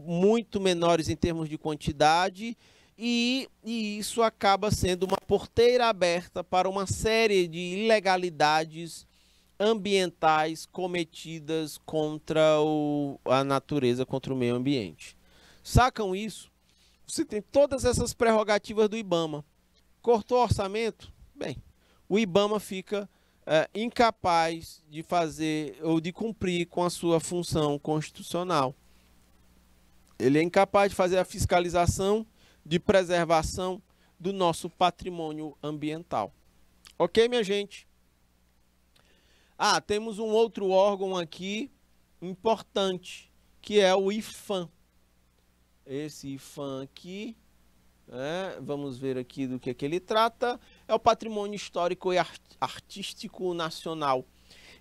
muito menores em termos de quantidade, e isso acaba sendo uma porteira aberta para uma série de ilegalidades ambientais cometidas contra a natureza, contra o meio ambiente. Sacam isso? Você tem todas essas prerrogativas do IBAMA. Cortou o orçamento? Bem, o IBAMA fica incapaz de fazer ou de cumprir com a sua função constitucional. Ele é incapaz de fazer a fiscalização de preservação do nosso patrimônio ambiental. Ok, minha gente? Temos um outro órgão aqui importante, que é o IPHAN. Esse IPHAN aqui, vamos ver aqui do que ele trata, é o Patrimônio Histórico e Artístico Nacional.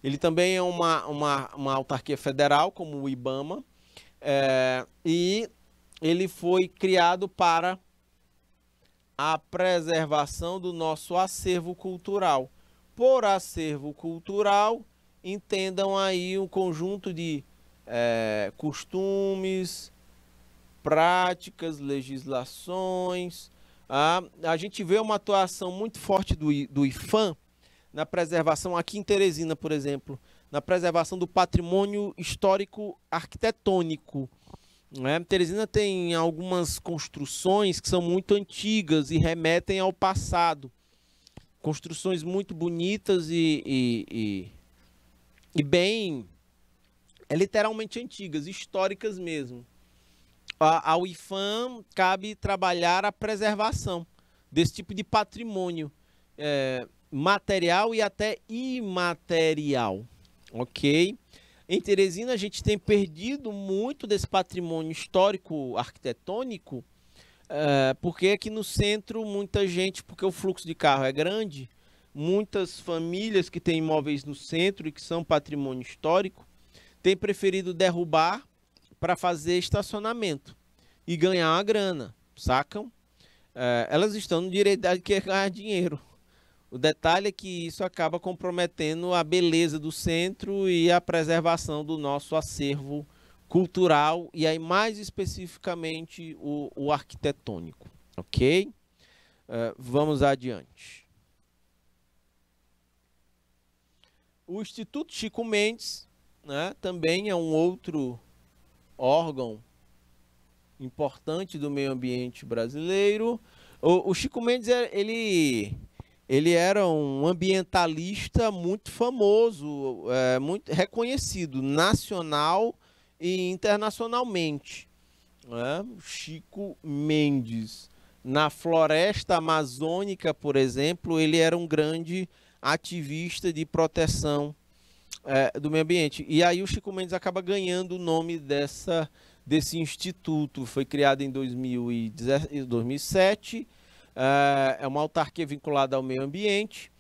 Ele também é uma autarquia federal, como o IBAMA, e ele foi criado para a preservação do nosso acervo cultural. Por acervo cultural, entendam aí um conjunto de costumes, práticas, legislações. A gente vê uma atuação muito forte do IPHAN na preservação, aqui em Teresina, por exemplo, na preservação do patrimônio histórico arquitetônico. Teresina tem algumas construções que são muito antigas e remetem ao passado. Construções muito bonitas e bem, literalmente antigas, históricas mesmo. Ao IPHAN cabe trabalhar a preservação desse tipo de patrimônio material e até imaterial, ok? Em Teresina a gente tem perdido muito desse patrimônio histórico arquitetônico, porque aqui no centro muita gente, porque o fluxo de carro é grande, muitas famílias que têm imóveis no centro e que são patrimônio histórico, têm preferido derrubar para fazer estacionamento e ganhar uma grana, sacam? Elas estão no direito de ganhar dinheiro. O detalhe é que isso acaba comprometendo a beleza do centro e a preservação do nosso acervo cultural e aí mais especificamente o arquitetônico, ok? Vamos adiante. O Instituto Chico Mendes, também é um outro órgão importante do meio ambiente brasileiro. O Chico Mendes, ele era um ambientalista muito famoso, muito reconhecido, nacional e internacionalmente. Chico Mendes, na floresta amazônica, por exemplo, ele era um grande ativista de proteção do meio ambiente. E aí o Chico Mendes acaba ganhando o nome desse instituto. Foi criado em 2007. É uma autarquia vinculada ao meio ambiente.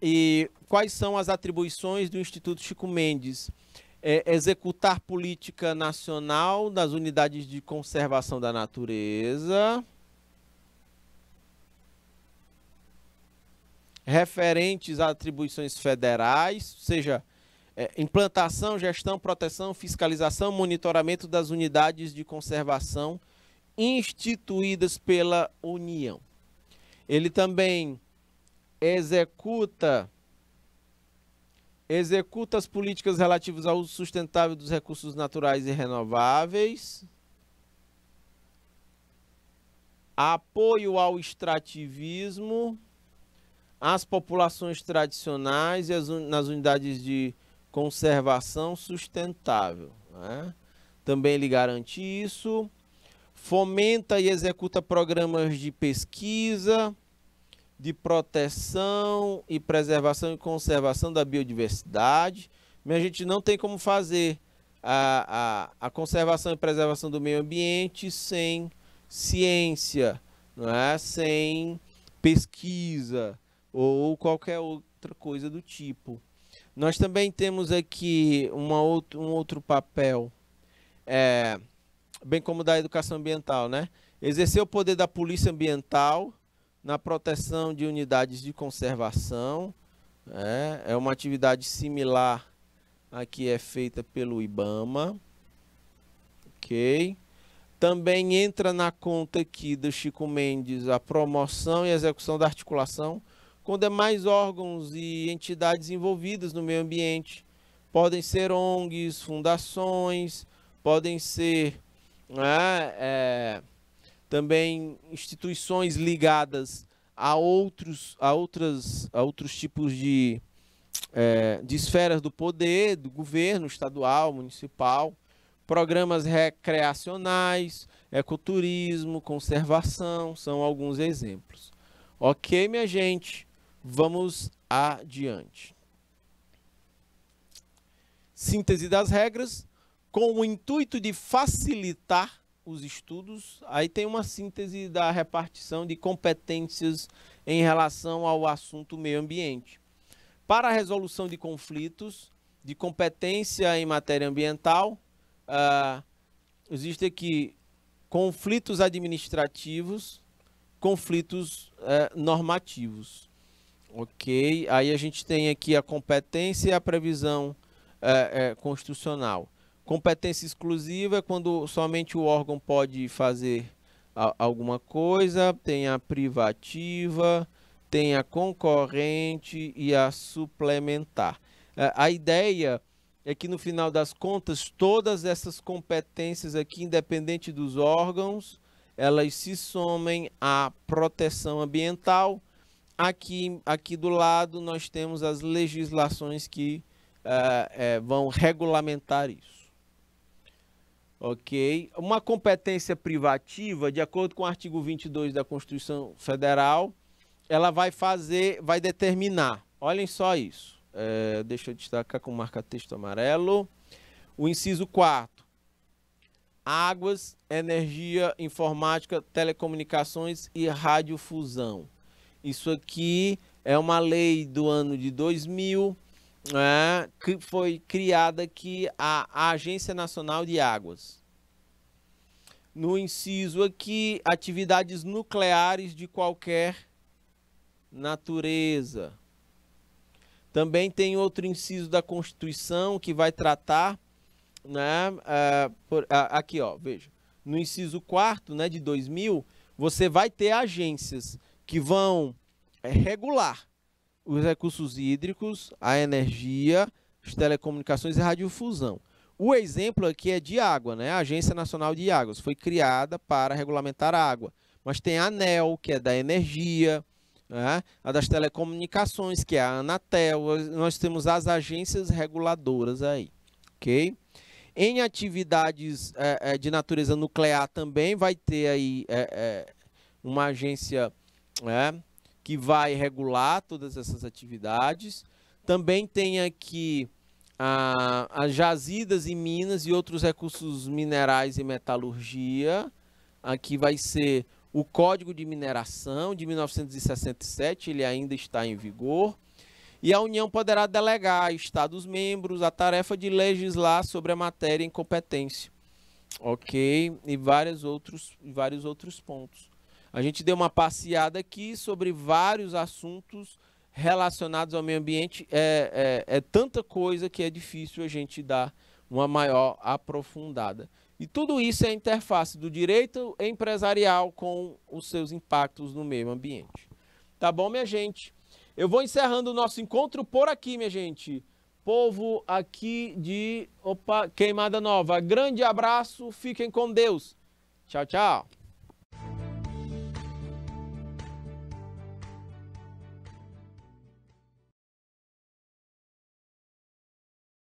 E quais são as atribuições do Instituto Chico Mendes? Executar política nacional das unidades de conservação da natureza, referentes a atribuições federais, ou seja, implantação, gestão, proteção, fiscalização, monitoramento das unidades de conservação instituídas pela União. Ele também executa as políticas relativas ao uso sustentável dos recursos naturais e renováveis, apoio ao extrativismo, às populações tradicionais e nas unidades de conservação sustentável. Também ele garante isso. Fomenta e executa programas de pesquisa, de proteção e preservação e conservação da biodiversidade. Mas a gente não tem como fazer a conservação e preservação do meio ambiente sem ciência, sem pesquisa ou qualquer outra coisa do tipo. Nós também temos aqui um outro papel, bem como da educação ambiental, exercer o poder da polícia ambiental na proteção de unidades de conservação. É uma atividade similar à que é feita pelo IBAMA. Ok. Também entra na conta aqui do Chico Mendes a promoção e execução da articulação com demais órgãos e entidades envolvidas no meio ambiente. Podem ser ONGs, fundações, podem ser também instituições ligadas a outros tipos de esferas do poder, do governo estadual, municipal, programas recreacionais, ecoturismo, conservação, são alguns exemplos. Ok, minha gente? Vamos adiante. Síntese das regras, com o intuito de facilitar os estudos, aí tem uma síntese da repartição de competências em relação ao assunto meio ambiente. Para a resolução de conflitos, de competência em matéria ambiental, existe aqui conflitos administrativos, conflitos normativos. Ok? Aí a gente tem aqui a competência e a previsão constitucional. Competência exclusiva é quando somente o órgão pode fazer alguma coisa, tem a privativa, tem a concorrente e a suplementar. A ideia é que, no final das contas, todas essas competências aqui, independente dos órgãos, elas se somem à proteção ambiental. Aqui do lado nós temos as legislações que vão regulamentar isso. Ok? Uma competência privativa, de acordo com o artigo 22 da Constituição Federal, ela vai determinar, olhem só isso, deixa eu destacar com marca-texto amarelo, o inciso 4º, águas, energia, informática, telecomunicações e radiodifusão. Isso aqui é uma lei do ano de 2000, que foi criada aqui a Agência Nacional de Águas. No inciso aqui, atividades nucleares de qualquer natureza. Também tem outro inciso da Constituição que vai tratar, aqui, ó, veja, no inciso 4º, de 2000, você vai ter agências que vão regular os recursos hídricos, a energia, as telecomunicações e radiodifusão. O exemplo aqui é de água, a Agência Nacional de Águas foi criada para regulamentar a água, mas tem a ANEEL, que é da energia, a das telecomunicações, que é a Anatel. Nós temos as agências reguladoras aí, ok? Em atividades de natureza nuclear também vai ter aí uma agência que vai regular todas essas atividades. Também tem aqui as jazidas e minas e outros recursos minerais e metalurgia. Aqui vai ser o Código de Mineração de 1967, ele ainda está em vigor. E a União poderá delegar a Estados-membros a tarefa de legislar sobre a matéria em competência. Ok? E vários outros pontos. A gente deu uma passeada aqui sobre vários assuntos relacionados ao meio ambiente. É tanta coisa que é difícil a gente dar uma maior aprofundada. E tudo isso é a interface do direito empresarial com os seus impactos no meio ambiente. Tá bom, minha gente? Eu vou encerrando o nosso encontro por aqui, minha gente. Povo aqui de Queimada Nova. Grande abraço, fiquem com Deus. Tchau, tchau.